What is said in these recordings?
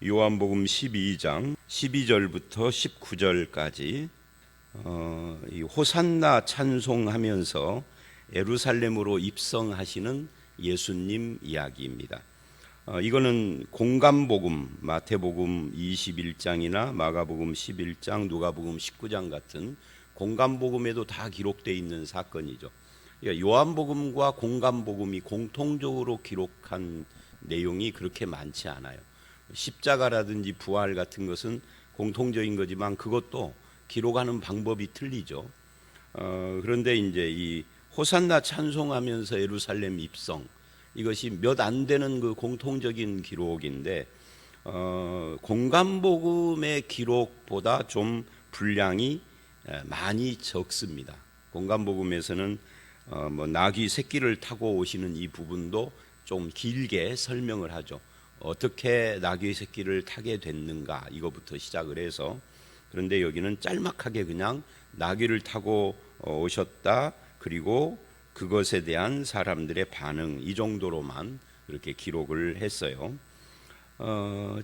요한복음 12장 12절부터 19절까지 이 호산나 찬송하면서 예루살렘으로 입성하시는 예수님 이야기입니다. 이거는 공감복음, 마태복음 21장이나 마가복음 11장, 누가복음 19장 같은 공감복음에도 다 기록되어 있는 사건이죠. 그러니까 요한복음과 공감복음이 공통적으로 기록한 내용이 그렇게 많지 않아요. 십자가라든지 부활 같은 것은 공통적인 거지만 그것도 기록하는 방법이 틀리죠. 그런데 이제 이 호산나 찬송하면서 예루살렘 입성, 이것이 몇 안 되는 그 공통적인 기록인데 공감복음의 기록보다 좀 분량이 많이 적습니다. 공감복음에서는 나귀 새끼를 타고 오시는 이 부분도 좀 길게 설명을 하죠. 어떻게 나귀 새끼를 타게 됐는가, 이거부터 시작을 해서. 그런데 여기는 짤막하게 그냥 나귀를 타고 오셨다, 그리고 그것에 대한 사람들의 반응, 이 정도로만 이렇게 기록을 했어요.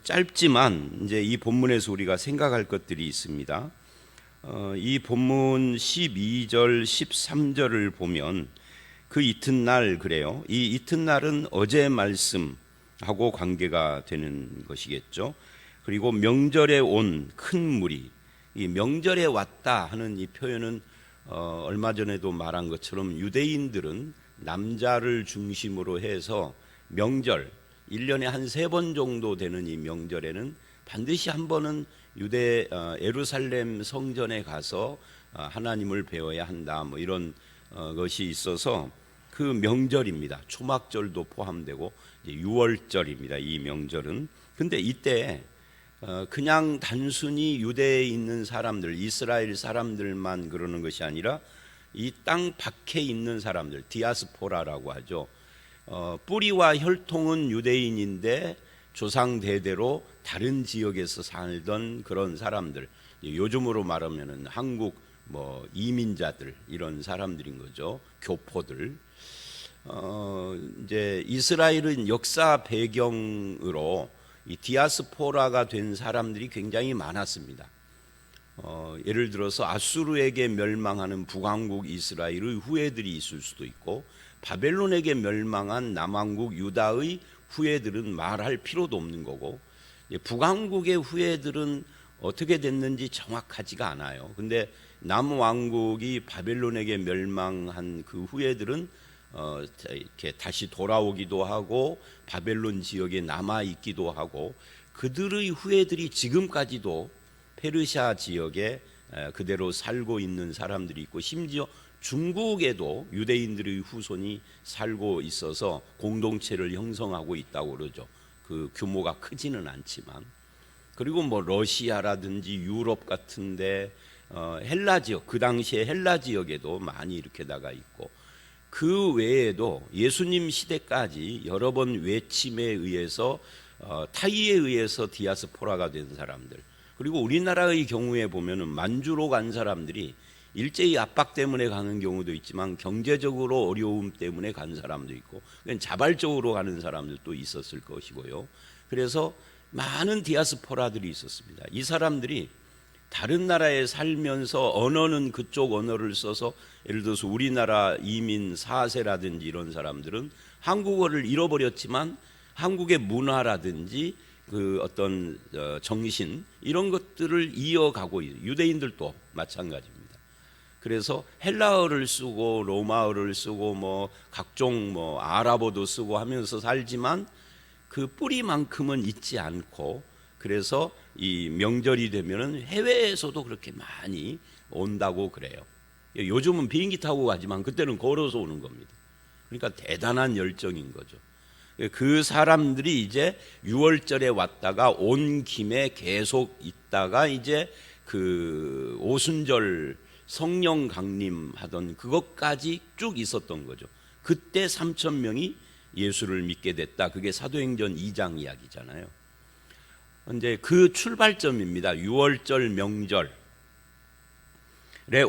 짧지만 이제 이 본문에서 우리가 생각할 것들이 있습니다. 이 본문 12절 13절을 보면 그 이튿날, 그래요. 이 이튿날은 어제 말씀하고 관계가 되는 것이겠죠. 그리고 명절에 온 큰 무리, 이 명절에 왔다 하는 이 표현은 얼마 전에도 말한 것처럼 유대인들은 남자를 중심으로 해서 명절, 1년에 한 3번 정도 되는 이 명절에는 반드시 한 번은 예루살렘 성전에 가서 하나님을 배워야 한다, 뭐 이런 것이 있어서 그 명절입니다. 초막절도 포함되고 이제 6월절입니다. 이 명절은. 근데 이때 그냥 단순히 유대에 있는 사람들, 이스라엘 사람들만 그러는 것이 아니라 이 땅 밖에 있는 사람들, 디아스포라라고 하죠. 뿌리와 혈통은 유대인인데 조상 대대로 다른 지역에서 살던 그런 사람들, 요즘으로 말하면은 한국 이민자들, 이런 사람들인 거죠. 교포들. 이제 이스라엘은 역사 배경으로 이 디아스포라가 된 사람들이 굉장히 많았습니다. 예를 들어서 아수르에게 멸망하는 북왕국 이스라엘의 후예들이 있을 수도 있고, 바벨론에게 멸망한 남왕국 유다의 후예들은 말할 필요도 없는 거고, 북왕국의 후예들은 어떻게 됐는지 정확하지가 않아요. 근데 남왕국이 바벨론에게 멸망한 그 후예들은 이렇게 다시 돌아오기도 하고 바벨론 지역에 남아 있기도 하고, 그들의 후예들이 지금까지도 페르시아 지역에 그대로 살고 있는 사람들이 있고, 심지어 중국에도 유대인들의 후손이 살고 있어서 공동체를 형성하고 있다고 그러죠. 그 규모가 크지는 않지만. 그리고 러시아라든지 유럽 같은데 헬라 지역, 그 당시에 헬라 지역에도 많이 이렇게 나가 있고, 그 외에도 예수님 시대까지 여러 번 외침에 의해서 타이에 의해서 디아스포라가 된 사람들, 그리고 우리나라의 경우에 보면은 만주로 간 사람들이 일제히 압박 때문에 가는 경우도 있지만 경제적으로 어려움 때문에 간 사람도 있고, 자발적으로 가는 사람들도 있었을 것이고요. 그래서 많은 디아스포라들이 있었습니다. 이 사람들이 다른 나라에 살면서 언어는 그쪽 언어를 써서, 예를 들어서 우리나라 이민 4세라든지 이런 사람들은 한국어를 잃어버렸지만 한국의 문화라든지 그 어떤 정신, 이런 것들을 이어가고 있어요. 유대인들도 마찬가지입니다. 그래서 헬라어를 쓰고 로마어를 쓰고 각종 아랍어도 쓰고 하면서 살지만 그 뿌리만큼은 잊지 않고, 그래서 이 명절이 되면은 해외에서도 그렇게 많이 온다고 그래요. 요즘은 비행기 타고 가지만 그때는 걸어서 오는 겁니다. 그러니까 대단한 열정인 거죠. 그 사람들이 이제 6월절에 왔다가 온 김에 계속 있다가 이제 그 오순절 성령 강림하던 그것까지 쭉 있었던 거죠. 그때 3,000명이 예수를 믿게 됐다. 그게 사도행전 2장 이야기잖아요. 이제 그 출발점입니다. 6월절 명절에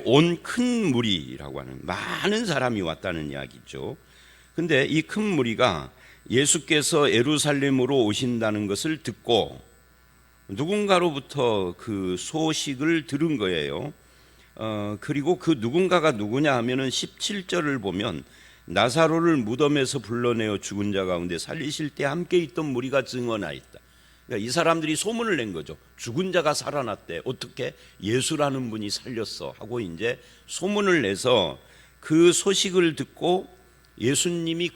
온 큰 무리라고 하는, 많은 사람이 왔다는 이야기죠. 근데 이 큰 무리가 예수께서 예루살렘으로 오신다는 것을 듣고 누군가로부터 그 소식을 들은 거예요. 그리고 그 누군가가 누구냐 하면은 17절을 보면 나사로를 무덤에서 불러내어 죽은 자 가운데 살리실 때 함께 있던 무리가 증언하였다. 그러니까 이 사람들이 소문을 낸 거죠. 죽은 자가 살아났대. 어떻게? 예수라는 분이 살렸어 하고 이제 소문을 내서 그 소식을 듣고 예수님이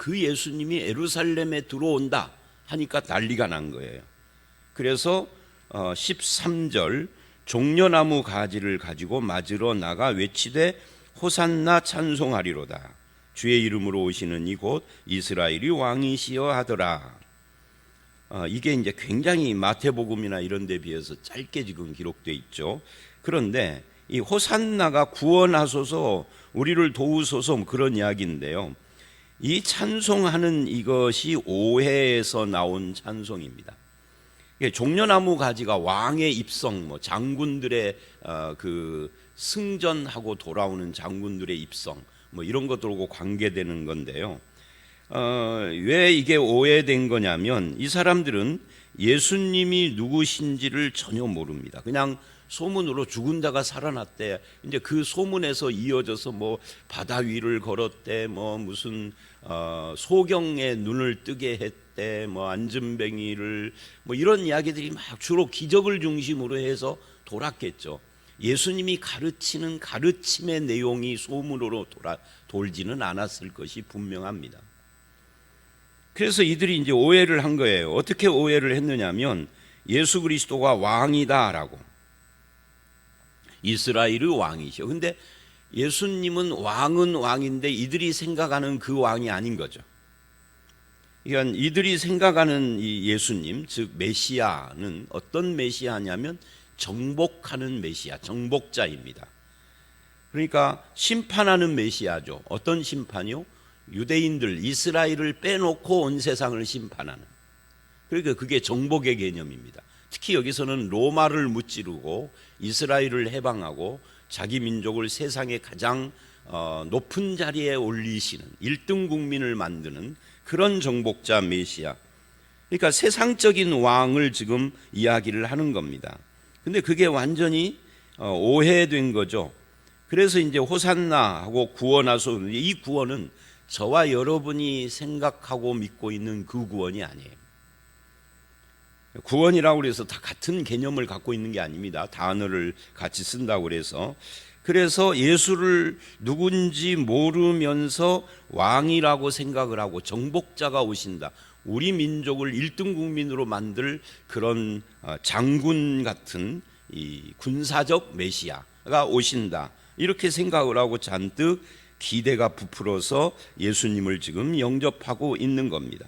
예루살렘에 들어온다 하니까 난리가 난 거예요. 그래서 13절 종려나무 가지를 가지고 맞으러 나가 외치되 호산나 찬송하리로다. 주의 이름으로 오시는 이곳 이스라엘이 왕이시여 하더라. 이게 이제 굉장히 마태복음이나 이런 데 비해서 짧게 지금 기록되어 있죠. 그런데 이 호산나가 구원하소서 우리를 도우소서 그런 이야기인데요. 이 찬송하는 이것이 오해에서 나온 찬송입니다. 종려나무 가지가 왕의 입성, 장군들의 그 승전하고 돌아오는 장군들의 입성, 이런 것들하고 관계되는 건데요. 왜 이게 오해된 거냐면 이 사람들은 예수님이 누구신지를 전혀 모릅니다. 그냥 소문으로 죽은 자가 살아났대. 이제 그 소문에서 이어져서 바다 위를 걸었대, 무슨 소경의 눈을 뜨게 했대, 안전뱅이를 이런 이야기들이 막 주로 기적을 중심으로 해서 돌았겠죠. 예수님이 가르치는 가르침의 내용이 소문으로 돌지는 않았을 것이 분명합니다. 그래서 이들이 이제 오해를 한 거예요. 어떻게 오해를 했느냐면 예수 그리스도가 왕이다라고. 이스라엘의 왕이죠. 근데 예수님은 왕인데 이들이 생각하는 그 왕이 아닌 거죠. 그러니까 이들이 생각하는 이 예수님, 즉 메시아는 어떤 메시아냐면 정복하는 메시아, 정복자입니다. 그러니까 심판하는 메시아죠. 어떤 심판이요? 유대인들, 이스라엘을 빼놓고 온 세상을 심판하는. 그러니까 그게 정복의 개념입니다. 특히 여기서는 로마를 무찌르고 이스라엘을 해방하고 자기 민족을 세상의 가장 높은 자리에 올리시는 1등 국민을 만드는 그런 정복자 메시아. 그러니까 세상적인 왕을 지금 이야기를 하는 겁니다. 근데 그게 완전히 오해된 거죠. 그래서 이제 호산나 하고 구원하소서, 이 구원은 저와 여러분이 생각하고 믿고 있는 그 구원이 아니에요. 구원이라고 해서 다 같은 개념을 갖고 있는 게 아닙니다. 단어를 같이 쓴다고 그래서 예수를 누군지 모르면서 왕이라고 생각을 하고 정복자가 오신다. 우리 민족을 1등 국민으로 만들 그런 장군 같은 이 군사적 메시아가 오신다. 이렇게 생각을 하고 잔뜩 기대가 부풀어서 예수님을 지금 영접하고 있는 겁니다.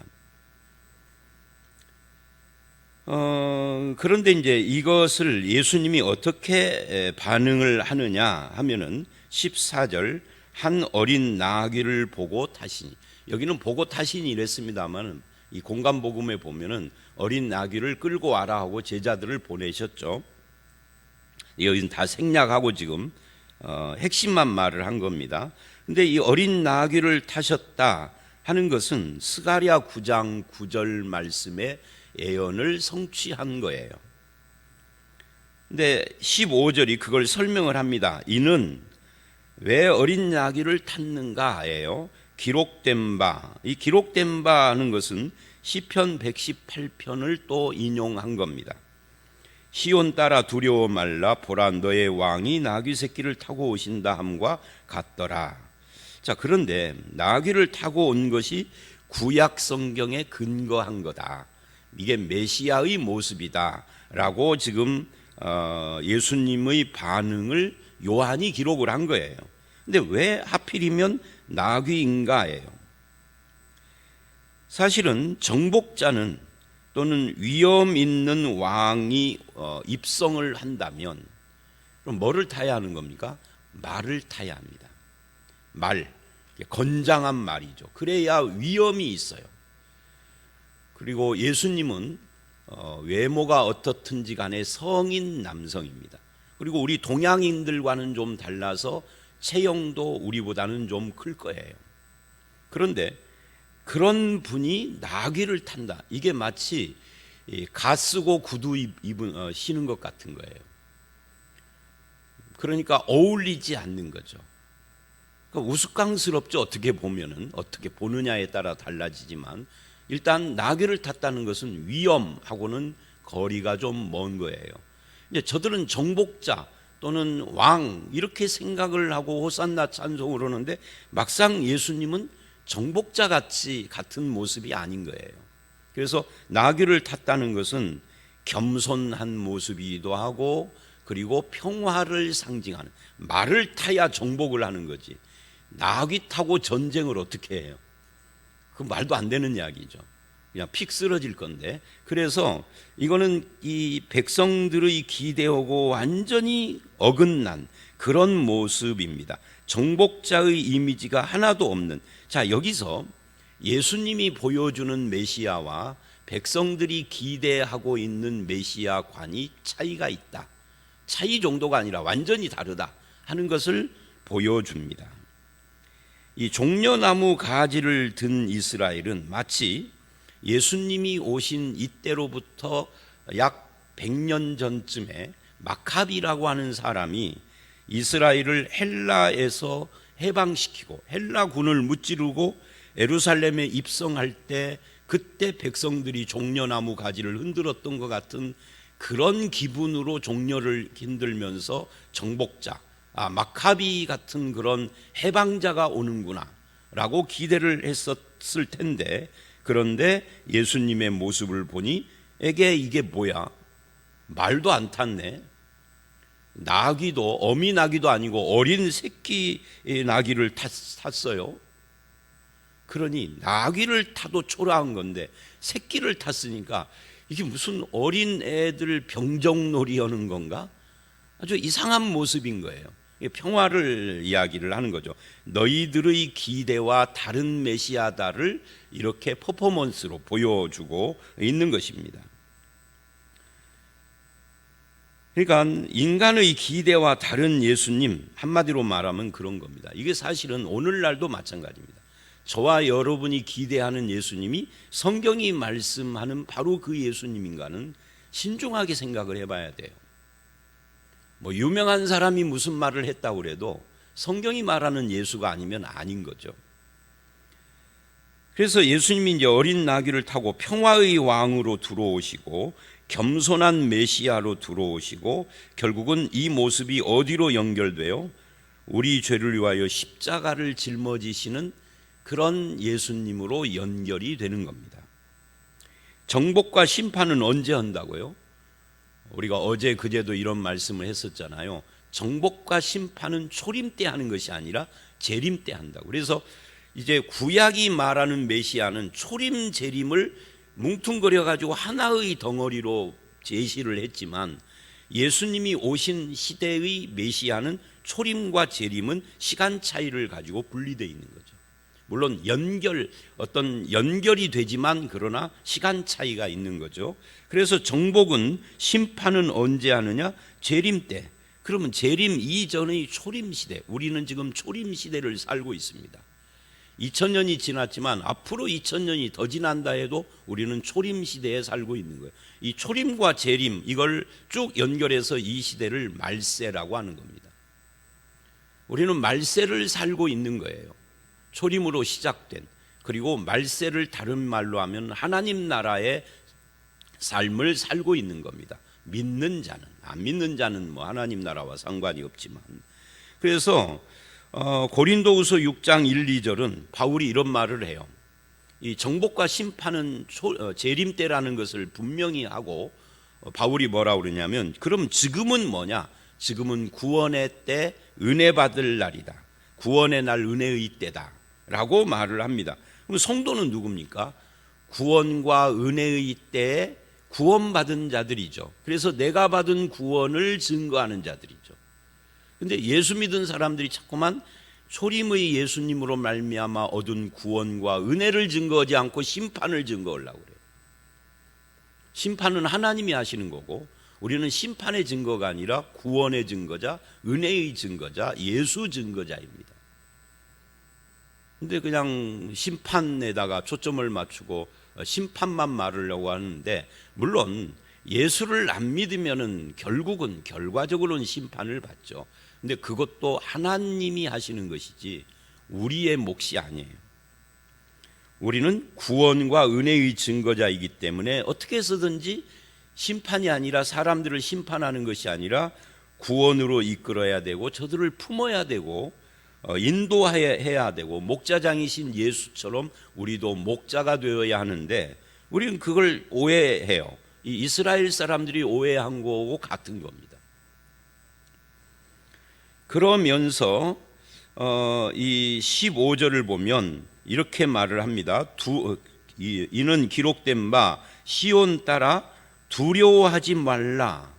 그런데 이제 이것을 예수님이 어떻게 반응을 하느냐 하면은 14절 한 어린 나귀를 보고 타시니, 여기는 보고 타시니 이랬습니다만 이 공간복음에 보면은 어린 나귀를 끌고 와라 하고 제자들을 보내셨죠. 여기는 다 생략하고 지금 핵심만 말을 한 겁니다. 근데 이 어린 나귀를 타셨다 하는 것은 스가랴 9장 9절 말씀의 예언을 성취한 거예요. 근데 15절이 그걸 설명을 합니다. 이는 왜 어린 나귀를 탔는가예요. 기록된 바, 이 기록된 바 하는 것은 시편 118편을 또 인용한 겁니다. 시온 따라 두려워 말라, 보라 너의 왕이 나귀 새끼를 타고 오신다 함과 같더라. 자, 그런데 나귀를 타고 온 것이 구약 성경에 근거한 거다. 이게 메시아의 모습이다 라고 지금 예수님의 반응을 요한이 기록을 한 거예요. 근데 왜 하필이면 나귀인가예요. 사실은 정복자는 또는 위험 있는 왕이 입성을 한다면 그럼 뭐를 타야 하는 겁니까? 말을 타야 합니다. 말, 건장한 말이죠. 그래야 위험이 있어요. 그리고 예수님은 외모가 어떻든지 간에 성인 남성입니다. 그리고 우리 동양인들과는 좀 달라서 체형도 우리보다는 좀 클 거예요. 그런데 그런 분이 나귀를 탄다. 이게 마치 가 쓰고 구두 신은 것 같은 거예요. 그러니까 어울리지 않는 거죠. 그러니까 우스꽝스럽죠. 어떻게 보면은, 어떻게 보느냐에 따라 달라지지만 일단 나귀를 탔다는 것은 위험하고는 거리가 좀 먼 거예요. 이제 저들은 정복자 또는 왕 이렇게 생각을 하고 호산나 찬송을 하는데 막상 예수님은 정복자 같은 모습이 아닌 거예요. 그래서 나귀를 탔다는 것은 겸손한 모습이기도 하고, 그리고 평화를 상징하는, 말을 타야 정복을 하는 거지 나귀 타고 전쟁을 어떻게 해요? 그 말도 안 되는 이야기죠. 그냥 픽 쓰러질 건데. 그래서 이거는 이 백성들의 기대하고 완전히 어긋난 그런 모습입니다. 정복자의 이미지가 하나도 없는. 자, 여기서 예수님이 보여주는 메시아와 백성들이 기대하고 있는 메시아관이 차이가 있다. 차이 정도가 아니라 완전히 다르다 하는 것을 보여줍니다. 이 종려나무 가지를 든 이스라엘은 마치 예수님이 오신 이때로부터 약 100년 전쯤에 마카비라고 하는 사람이 이스라엘을 헬라에서 해방시키고 헬라군을 무찌르고 예루살렘에 입성할 때 그때 백성들이 종려나무 가지를 흔들었던 것 같은 그런 기분으로 종려를 흔들면서 정복자, 마카비 같은 그런 해방자가 오는구나 라고 기대를 했었을 텐데, 그런데 예수님의 모습을 보니 이게 뭐야? 말도 안 탔네. 나귀도 어미 나귀도 아니고 어린 새끼 나귀를 탔어요. 그러니 나귀를 타도 초라한 건데 새끼를 탔으니까 이게 무슨 어린 애들 병정놀이 하는 건가? 아주 이상한 모습인 거예요. 평화를 이야기를 하는 거죠. 너희들의 기대와 다른 메시아다를 이렇게 퍼포먼스로 보여주고 있는 것입니다. 그러니까 인간의 기대와 다른 예수님, 한마디로 말하면 그런 겁니다. 이게 사실은 오늘날도 마찬가지입니다. 저와 여러분이 기대하는 예수님이 성경이 말씀하는 바로 그 예수님인가는 신중하게 생각을 해봐야 돼요. 뭐 유명한 사람이 무슨 말을 했다고 그래도 성경이 말하는 예수가 아니면 아닌 거죠. 그래서 예수님이 이제 어린 나귀를 타고 평화의 왕으로 들어오시고 겸손한 메시아로 들어오시고, 결국은 이 모습이 어디로 연결돼요? 우리 죄를 위하여 십자가를 짊어지시는 그런 예수님으로 연결이 되는 겁니다. 정복과 심판은 언제 한다고요? 우리가 어제 그제도 이런 말씀을 했었잖아요. 정복과 심판은 초림 때 하는 것이 아니라 재림 때 한다고. 그래서 이제 구약이 말하는 메시아는 초림 재림을 뭉뚱그려 가지고 하나의 덩어리로 제시를 했지만, 예수님이 오신 시대의 메시아는 초림과 재림은 시간 차이를 가지고 분리되어 있는 거죠. 물론 어떤 연결이 되지만 그러나 시간 차이가 있는 거죠. 그래서 정복은, 심판은 언제 하느냐? 재림 때. 그러면 재림 이전의 초림 시대, 우리는 지금 초림 시대를 살고 있습니다. 2000년이 지났지만 앞으로 2000년이 더 지난다 해도 우리는 초림 시대에 살고 있는 거예요. 이 초림과 재림, 이걸 쭉 연결해서 이 시대를 말세라고 하는 겁니다. 우리는 말세를 살고 있는 거예요. 초림으로 시작된, 그리고 말세를 다른 말로 하면 하나님 나라의 삶을 살고 있는 겁니다. 믿는 자는, 안 믿는 자는 뭐 하나님 나라와 상관이 없지만. 그래서 고린도후서 6장 1, 2절은 바울이 이런 말을 해요. 이 정복과 심판은 재림 때라는 것을 분명히 하고, 바울이 뭐라고 그러냐면, 그럼 지금은 뭐냐? 지금은 구원의 때, 은혜 받을 날이다. 구원의 날, 은혜의 때다 라고 말을 합니다. 그럼 성도는 누굽니까? 구원과 은혜의 때에 구원받은 자들이죠. 그래서 내가 받은 구원을 증거하는 자들이죠. 근데 예수 믿은 사람들이 자꾸만 초림의 예수님으로 말미암아 얻은 구원과 은혜를 증거하지 않고 심판을 증거하려고 그래요. 심판은 하나님이 하시는 거고, 우리는 심판의 증거가 아니라 구원의 증거자, 은혜의 증거자, 예수 증거자입니다. 근데 그냥 심판에다가 초점을 맞추고 심판만 말하려고 하는데, 물론 예수를 안 믿으면은 결국은 결과적으로는 심판을 받죠. 근데 그것도 하나님이 하시는 것이지 우리의 몫이 아니에요. 우리는 구원과 은혜의 증거자이기 때문에 어떻게 해서든지 심판이 아니라, 사람들을 심판하는 것이 아니라 구원으로 이끌어야 되고, 저들을 품어야 되고, 인도해야 되고, 목자장이신 예수처럼 우리도 목자가 되어야 하는데, 우리는 그걸 오해해요. 이 이스라엘 사람들이 오해한 거하고 같은 겁니다. 그러면서 이 15절을 보면 이렇게 말을 합니다. 이는 기록된 바 시온 따라 두려워하지 말라.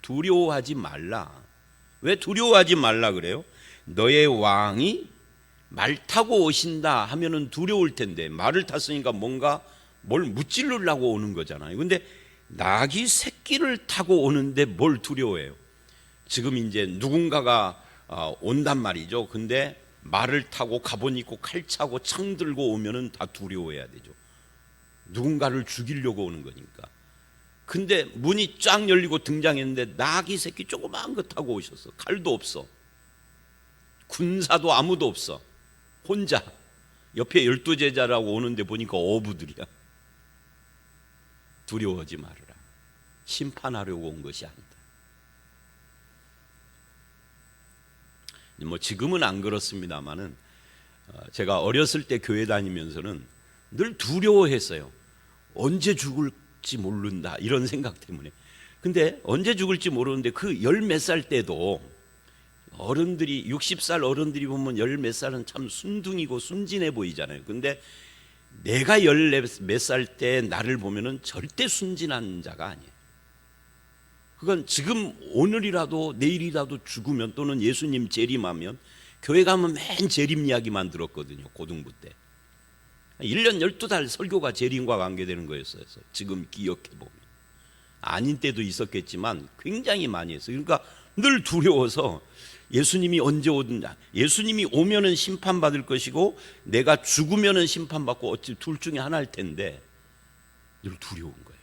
두려워하지 말라. 왜 두려워하지 말라 그래요? 너의 왕이 말 타고 오신다 하면은 두려울 텐데, 말을 탔으니까 뭔가 뭘 무찌르려고 오는 거잖아요. 근데 낙이 새끼를 타고 오는데 뭘 두려워해요? 지금 이제 누군가가 온단 말이죠. 근데 말을 타고 갑옷 입고 칼 차고 창 들고 오면은 다 두려워해야 되죠. 누군가를 죽이려고 오는 거니까. 근데 문이 쫙 열리고 등장했는데 낙이 새끼 조그마한 거 타고 오셨어. 칼도 없어. 군사도 아무도 없어. 혼자. 옆에 12제자라고 오는데 보니까 어부들이야. 두려워하지 말아라. 심판하려고 온 것이 아니다. 뭐 지금은 안 그렇습니다만은, 제가 어렸을 때 교회 다니면서는 늘 두려워했어요. 언제 죽을지 모른다, 이런 생각 때문에. 근데 언제 죽을지 모르는데 그 열 몇 살 때도 어른들이, 60살 어른들이 보면 열 몇 살은 참 순둥이고 순진해 보이잖아요. 근데 내가 열 몇 살 때 나를 보면은 절대 순진한 자가 아니에요. 그건 지금 오늘이라도 내일이라도 죽으면, 또는 예수님 재림하면, 교회 가면 맨 재림 이야기만 들었거든요. 고등부 때 1년 12달 설교가 재림과 관계되는 거였어요. 지금 기억해보면. 아닌 때도 있었겠지만 굉장히 많이 했어요. 그러니까 늘 두려워서, 예수님이 언제 오든가, 예수님이 오면은 심판받을 것이고 내가 죽으면은 심판받고, 어찌 둘 중에 하나일 텐데 늘 두려운 거예요.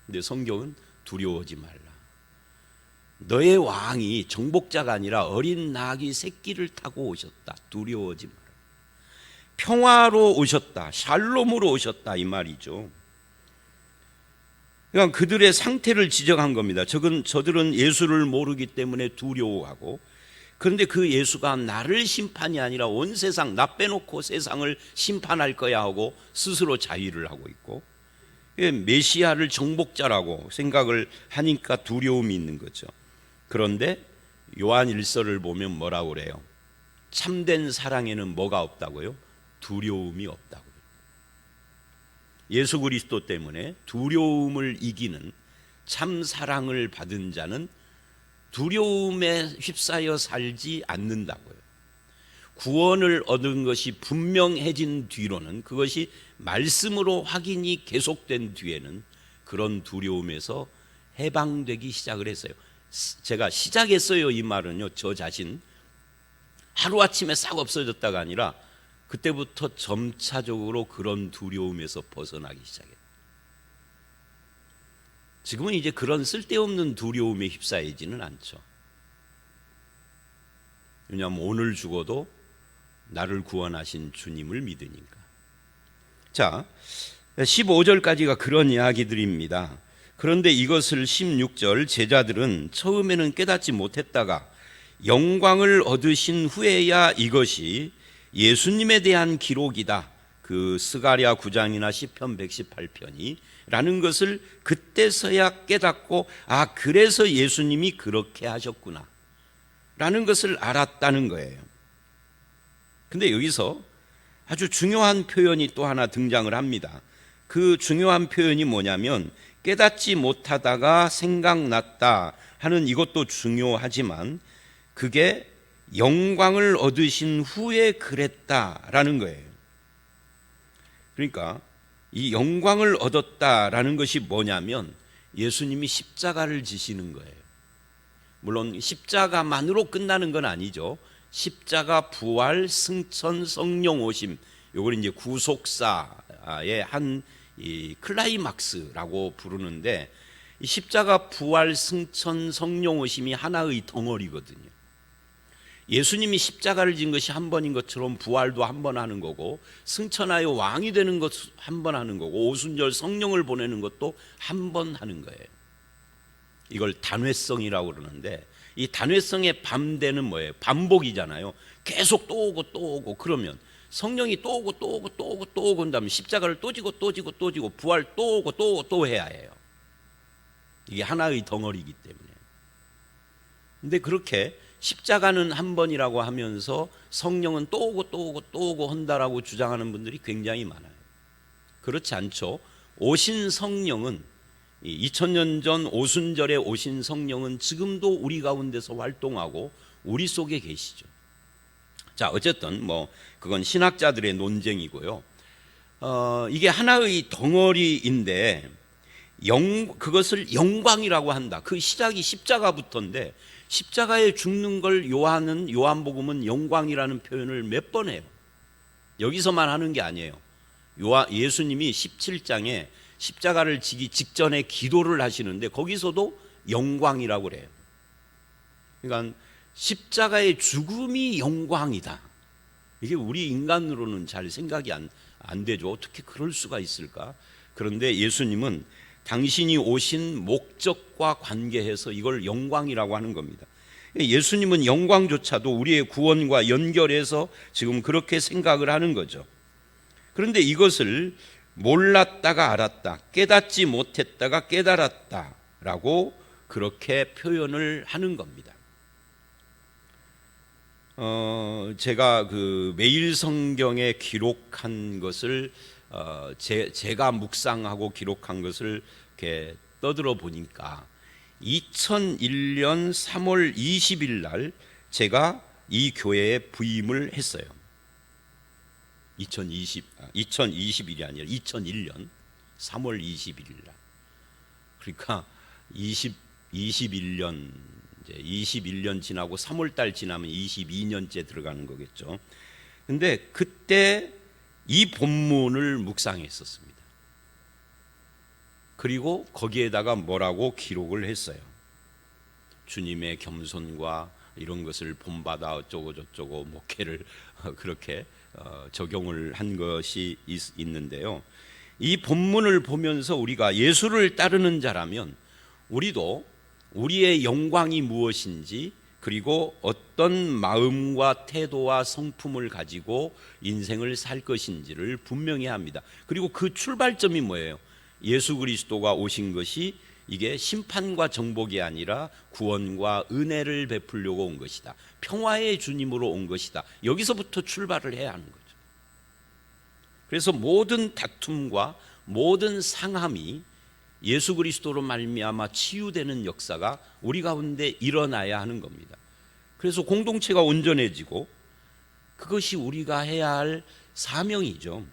근데 성경은 두려워하지 말라. 너의 왕이 정복자가 아니라 어린 낙이 새끼를 타고 오셨다. 두려워하지 마라. 평화로 오셨다. 샬롬으로 오셨다, 이 말이죠. 그러니까 그들의 상태를 지적한 겁니다. 저들은 예수를 모르기 때문에 두려워하고, 그런데 그 예수가 나를 심판이 아니라 온 세상, 나 빼놓고 세상을 심판할 거야 하고 스스로 자위를 하고 있고, 메시아를 정복자라고 생각을 하니까 두려움이 있는 거죠. 그런데 요한 1서를 보면 뭐라고 그래요? 참된 사랑에는 뭐가 없다고요? 두려움이 없다고요. 예수 그리스도 때문에 두려움을 이기는 참 사랑을 받은 자는 두려움에 휩싸여 살지 않는다고요. 구원을 얻은 것이 분명해진 뒤로는, 그것이 말씀으로 확인이 계속된 뒤에는 그런 두려움에서 해방되기 시작을 했어요. 제가 시작했어요, 이 말은요, 저 자신 하루아침에 싹 없어졌다가 아니라 그때부터 점차적으로 그런 두려움에서 벗어나기 시작했어요. 지금은 이제 그런 쓸데없는 두려움에 휩싸이지는 않죠. 왜냐하면 오늘 죽어도 나를 구원하신 주님을 믿으니까. 자, 15절까지가 그런 이야기들입니다. 그런데 이것을 16절, 제자들은 처음에는 깨닫지 못했다가 영광을 얻으신 후에야 이것이 예수님에 대한 기록이다, 그 스가랴 9장이나 시편 118편이 라는 것을 그때서야 깨닫고, 아, 그래서 예수님이 그렇게 하셨구나 라는 것을 알았다는 거예요. 근데 여기서 아주 중요한 표현이 또 하나 등장을 합니다. 그 중요한 표현이 뭐냐면, 깨닫지 못하다가 생각났다 하는 이것도 중요하지만, 그게 영광을 얻으신 후에 그랬다라는 거예요. 그러니까 이 영광을 얻었다라는 것이 뭐냐면, 예수님이 십자가를 지시는 거예요. 물론 십자가만으로 끝나는 건 아니죠. 십자가, 부활, 승천, 성령 오심, 요걸 이제 구속사 십자가의 이 클라이막스라고 부르는데, 이 십자가 부활 승천 성령 오심이 하나의 덩어리거든요. 예수님이 십자가를 진 것이 한 번인 것처럼 부활도 한 번 하는 거고, 승천하여 왕이 되는 것 한 번 하는 거고, 오순절 성령을 보내는 것도 한 번 하는 거예요. 이걸 단회성이라고 그러는데, 이 단회성의 반대는 뭐예요? 반복이잖아요. 계속 또 오고 또 오고. 그러면 성령이 또 오고 또 오고 또 오고 또 오고 한다면 십자가를 또 지고 또 지고 또 지고 부활 또 오고 또 오고 또 해야 해요. 이게 하나의 덩어리이기 때문에. 근데 그렇게 십자가는 한 번이라고 하면서 성령은 또 오고 또 오고 또 오고 한다라고 주장하는 분들이 굉장히 많아요. 그렇지 않죠. 오신 성령은, 2000년 전 오순절에 오신 성령은 지금도 우리 가운데서 활동하고 우리 속에 계시죠. 자, 어쨌든 그건 신학자들의 논쟁이고요. 이게 하나의 덩어리인데 그것을 영광이라고 한다. 그 시작이 십자가부터인데, 십자가에 죽는 걸 요한복음은 영광이라는 표현을 몇 번 해요. 여기서만 하는 게 아니에요. 예수님이 17장에 십자가를 지기 직전에 기도를 하시는데 거기서도 영광이라고 그래요. 그러니까 십자가의 죽음이 영광이다. 이게 우리 인간으로는 잘 생각이 안 되죠. 어떻게 그럴 수가 있을까? 그런데 예수님은 당신이 오신 목적과 관계해서 이걸 영광이라고 하는 겁니다. 예수님은 영광조차도 우리의 구원과 연결해서 지금 그렇게 생각을 하는 거죠. 그런데 이것을 몰랐다가 알았다, 깨닫지 못했다가 깨달았다라고 그렇게 표현을 하는 겁니다. 제가 그 매일 성경에 기록한 것을 제가 묵상하고 기록한 것을 이렇게 떠들어 보니까 2001년 3월 20일 날 제가 이 교회에 부임을 했어요. 2021이 아니라 2001년 3월 21일 날. 그러니까 21년 이제 21년 지나고 3월 달 지나면 22년째 들어가는 거겠죠. 근데 그때 이 본문을 묵상했었습니다. 그리고 거기에다가 뭐라고 기록을 했어요. 주님의 겸손과 이런 것을 본받아 어쩌고 저쩌고 목회를 그렇게 적용을 한 것이 있는데요. 이 본문을 보면서 우리가 예수를 따르는 자라면 우리도 우리의 영광이 무엇인지, 그리고 어떤 마음과 태도와 성품을 가지고 인생을 살 것인지를 분명히 합니다. 그리고 그 출발점이 뭐예요? 예수 그리스도가 오신 것이 이게 심판과 정복이 아니라 구원과 은혜를 베풀려고 온 것이다. 평화의 주님으로 온 것이다. 여기서부터 출발을 해야 하는 거죠. 그래서 모든 다툼과 모든 상함이 예수 그리스도로 말미암아 치유되는 역사가 우리 가운데 일어나야 하는 겁니다. 그래서 공동체가 온전해지고 그것이 우리가 해야 할 사명이죠.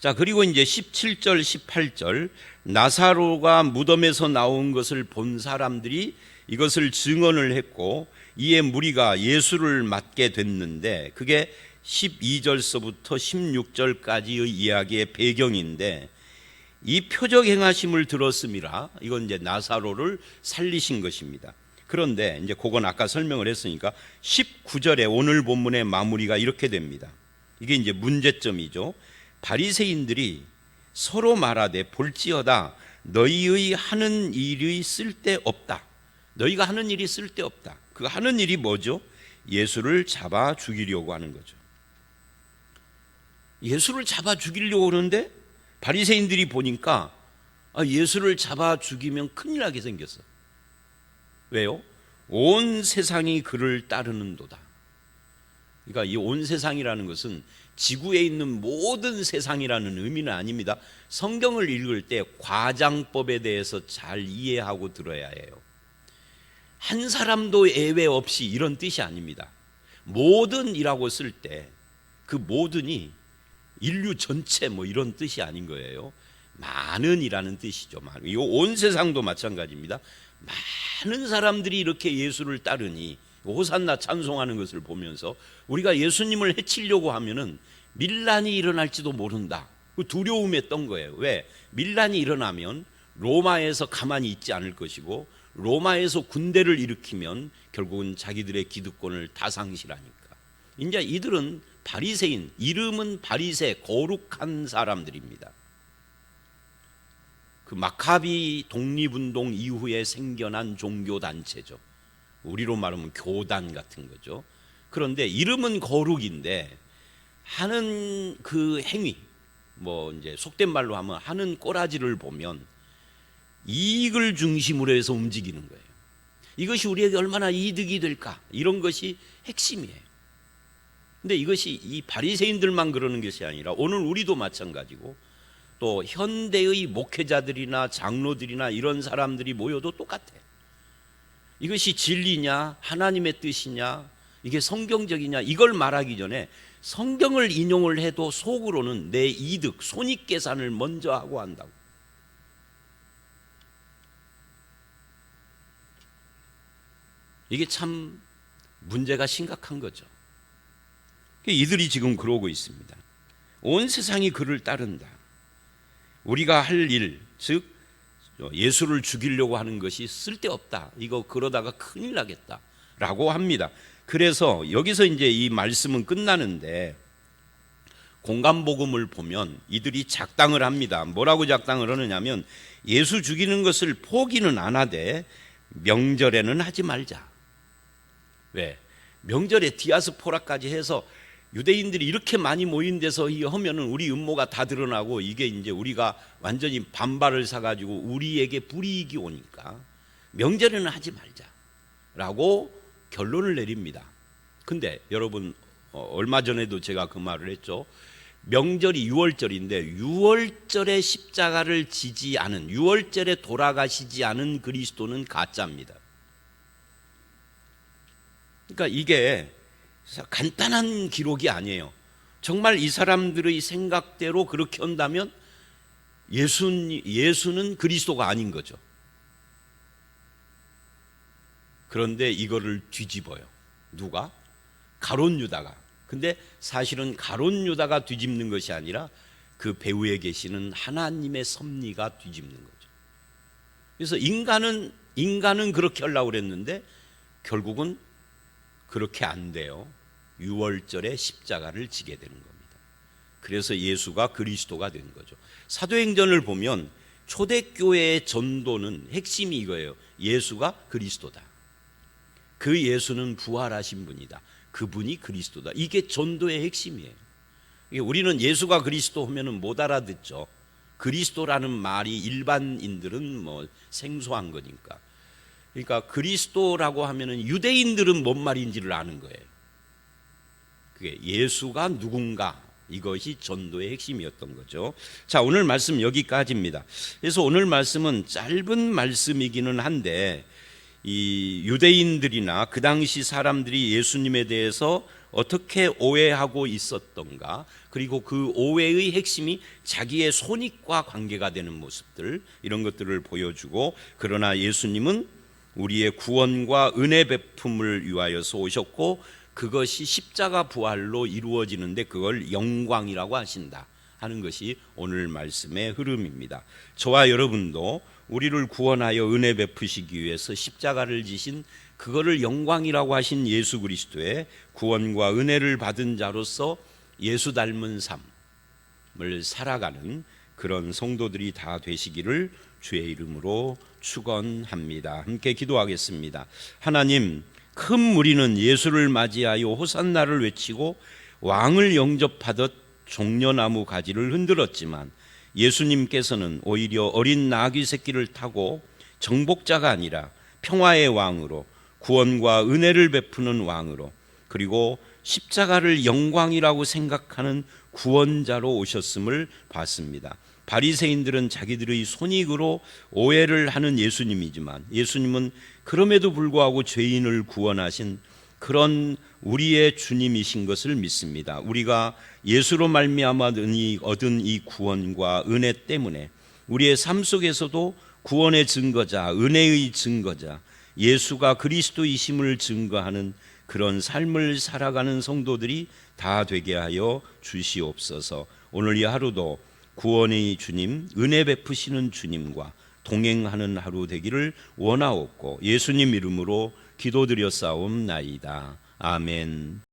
자, 그리고 이제 17절 18절 나사로가 무덤에서 나온 것을 본 사람들이 이것을 증언을 했고 이에 무리가 예수를 맞게 됐는데, 그게 12절서부터 16절까지의 이야기의 배경인데, 이 표적 행하심을 들었음이라, 이건 이제 나사로를 살리신 것입니다. 그런데 이제 그건 아까 설명을 했으니까 19절에 오늘 본문의 마무리가 이렇게 됩니다. 이게 이제 문제점이죠. 바리새인들이 서로 말하되 볼지어다 너희의 하는 일이 쓸데없다. 너희가 하는 일이 쓸데없다. 그 하는 일이 뭐죠? 예수를 잡아 죽이려고 하는 거죠. 예수를 잡아 죽이려고 하는데 바리새인들이 보니까 예수를 잡아 죽이면 큰일 나게 생겼어. 왜요? 온 세상이 그를 따르는도다. 그러니까 이 온 세상이라는 것은 지구에 있는 모든 세상이라는 의미는 아닙니다. 성경을 읽을 때 과장법에 대해서 잘 이해하고 들어야 해요. 한 사람도 예외 없이 이런 뜻이 아닙니다. 모든이라고 쓸 때 그 모든이 인류 전체 이런 뜻이 아닌 거예요. 많은이라는 뜻이죠. 이 온 세상도 마찬가지입니다. 많은 사람들이 이렇게 예수를 따르니 호산나 찬송하는 것을 보면서 우리가 예수님을 해치려고 하면은 밀란이 일어날지도 모른다. 그 두려움에 떤 거예요. 왜? 밀란이 일어나면 로마에서 가만히 있지 않을 것이고 로마에서 군대를 일으키면 결국은 자기들의 기득권을 다 상실하니까. 이제 이들은 바리새인, 이름은 바리새, 거룩한 사람들입니다. 그 마카비 독립운동 이후에 생겨난 종교단체죠. 우리로 말하면 교단 같은 거죠. 그런데 이름은 거룩인데 하는 그 행위, 뭐 이제 속된 말로 하면 하는 꼬라지를 보면 이익을 중심으로 해서 움직이는 거예요. 이것이 우리에게 얼마나 이득이 될까? 이런 것이 핵심이에요. 근데 이것이 이 바리새인들만 그러는 것이 아니라 오늘 우리도 마찬가지고 또 현대의 목회자들이나 장로들이나 이런 사람들이 모여도 똑같아요. 이것이 진리냐, 하나님의 뜻이냐, 이게 성경적이냐, 이걸 말하기 전에 성경을 인용을 해도 속으로는 내 이득, 손익계산을 먼저 하고 한다고. 이게 참 문제가 심각한 거죠. 이들이 지금 그러고 있습니다. 온 세상이 그를 따른다. 우리가 할 일, 즉 예수를 죽이려고 하는 것이 쓸데없다. 이거 그러다가 큰일 나겠다라고 합니다. 그래서 여기서 이제 이 말씀은 끝나는데 공감복음을 보면 이들이 작당을 합니다. 뭐라고 작당을 하느냐면 예수 죽이는 것을 포기는 안 하되 명절에는 하지 말자. 왜? 명절에 디아스포라까지 해서 유대인들이 이렇게 많이 모인 데서 하면은 우리 음모가 다 드러나고 이게 이제 우리가 완전히 반발을 사가지고 우리에게 불이익이 오니까 명절에는 하지 말자라고 결론을 내립니다. 근데 여러분 얼마 전에도 제가 그 말을 했죠. 명절이 6월절인데 6월절에 십자가를 지지 않은 6월절에 돌아가시지 않은 그리스도는 가짜입니다. 그러니까 이게 간단한 기록이 아니에요. 정말 이 사람들의 생각대로 그렇게 한다면 예수는 그리스도가 아닌 거죠. 그런데 이거를 뒤집어요. 누가? 가룟 유다가. 근데 사실은 가룟 유다가 뒤집는 것이 아니라 그 배후에 계시는 하나님의 섭리가 뒤집는 거죠. 그래서 인간은 그렇게 하려고 그랬는데 결국은 그렇게 안 돼요. 6월절에 십자가를 지게 되는 겁니다. 그래서 예수가 그리스도가 된 거죠. 사도행전을 보면 초대교회의 전도는 핵심이 이거예요. 예수가 그리스도다. 그 예수는 부활하신 분이다. 그분이 그리스도다. 이게 전도의 핵심이에요. 우리는 예수가 그리스도 하면은 못 알아듣죠. 그리스도라는 말이 일반인들은 뭐 생소한 거니까. 그러니까 그리스도라고 하면은 유대인들은 뭔 말인지를 아는 거예요. 그게 예수가 누군가, 이것이 전도의 핵심이었던 거죠. 자, 오늘 말씀 여기까지입니다. 그래서 오늘 말씀은 짧은 말씀이기는 한데 이 유대인들이나 그 당시 사람들이 예수님에 대해서 어떻게 오해하고 있었던가, 그리고 그 오해의 핵심이 자기의 손익과 관계가 되는 모습들, 이런 것들을 보여주고, 그러나 예수님은 우리의 구원과 은혜 베품을 위하여서 오셨고 그것이 십자가 부활로 이루어지는데 그걸 영광이라고 하신다 하는 것이 오늘 말씀의 흐름입니다. 저와 여러분도 우리를 구원하여 은혜 베푸시기 위해서 십자가를 지신 그거를 영광이라고 하신 예수 그리스도의 구원과 은혜를 받은 자로서 예수 닮은 삶을 살아가는 그런 성도들이 다 되시기를 주의 이름으로 축원합니다. 함께 기도하겠습니다. 하나님, 큰 무리는 예수를 맞이하여 호산나를 외치고 왕을 영접하듯 종려나무 가지를 흔들었지만 예수님께서는 오히려 어린 나귀 새끼를 타고 정복자가 아니라 평화의 왕으로, 구원과 은혜를 베푸는 왕으로, 그리고 십자가를 영광이라고 생각하는 구원자로 오셨음을 봤습니다. 바리새인들은 자기들의 손익으로 오해를 하는 예수님이지만 예수님은 그럼에도 불구하고 죄인을 구원하신 그런 우리의 주님이신 것을 믿습니다. 우리가 예수로 말미암아 얻은 이 구원과 은혜 때문에 우리의 삶 속에서도 구원의 증거자, 은혜의 증거자, 예수가 그리스도이심을 증거하는 그런 삶을 살아가는 성도들이 다 되게 하여 주시옵소서. 오늘 이 하루도 구원의 주님, 은혜 베푸시는 주님과 동행하는 하루 되기를 원하옵고 예수님 이름으로 기도드렸사옵나이다. 아멘.